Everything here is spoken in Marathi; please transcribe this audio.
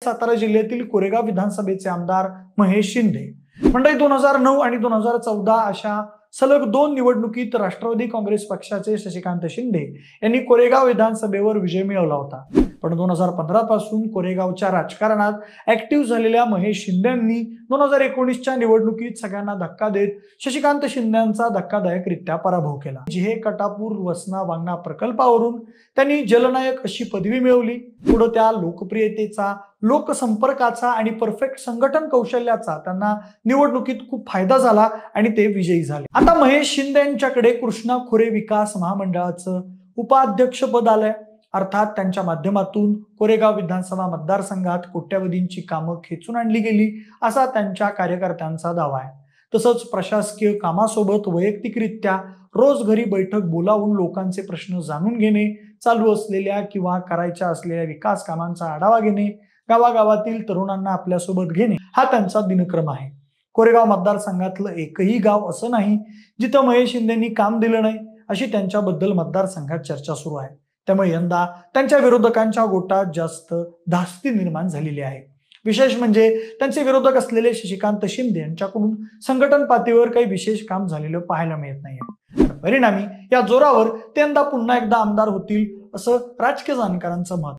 सातारा जिल्ह्यातील कोरेगाव विधानसभेचे आमदार महेश शिंदे मंडळी 2009 आणि 2014 अशा सलग 2 निवडणुकीत राष्ट्रवादी काँग्रेस पक्षाचे शशिकांत शिंदे यांनी कोरेगाव विधानसभेवर विजय मिळवला होता। पण 2015 पासून कोरेगावच्या राजकारणात ऍक्टिव्ह झालेल्या महेश शिंदे यांनी 2019च्या निवडणुकीत सगळ्यांना धक्का देत शशिकांत शिंदेंचा धक्कादायकरित्या पराभव केला। जिहे कटापूर वसना वांगणा प्रकल्पावरून त्यांनी जलनायक अशी पदवी मिळवली। पुढे त्या लोकप्रियतेचा, लोकसंपर्काचा आणि परफेक्ट संघटन कौशल्याचा त्यांना निवडणुकीत खूप फायदा झाला आणि ते विजयी झाले। आता महेश शिंदे यांच्याकडे कृष्णा खोरे विकास महामंडळाचं उपाध्यक्षपद आलंय। अर्थात त्यांच्या माध्यमातून कोरेगाव विधानसभा मतदारसंघात कोट्यवधींची कामं खेचून आणली गेली असा त्यांच्या कार्यकर्त्यांचा दावा आहे। तसंच प्रशासकीय कामासोबत वैयक्तिकरित्या रोज घरी बैठक बोलावून लोकांचे प्रश्न जाणून घेणे, चालू असलेल्या किंवा करायच्या असलेल्या विकास कामांचा आढावा घेणे, गावागावातील तरुणांना आपल्यासोबत घेणे हा त्यांचा दिनक्रम आहे। कोरेगाव मतदारसंघातलं एकही गाव असं नाही जिथं महेश शिंदेंनी काम दिलं नाही अशी त्यांच्याबद्दल मतदारसंघात चर्चा सुरू आहे। त्यामुळे यंदा त्यांच्या विरोधकांच्या गोटात जास्त धास्ती निर्माण झालेली आहे। विशेष म्हणजे त्यांचे विरोधक असलेले शशिकांत शिंदे यांच्याकडून संघटन पातळीवर काही विशेष काम झालेलं पाहायला मिळत नाहीये। परिणामी या जोरावर ते यंदा पुन्हा एकदा आमदार होतील असं राजकीय जाणकारांचं मत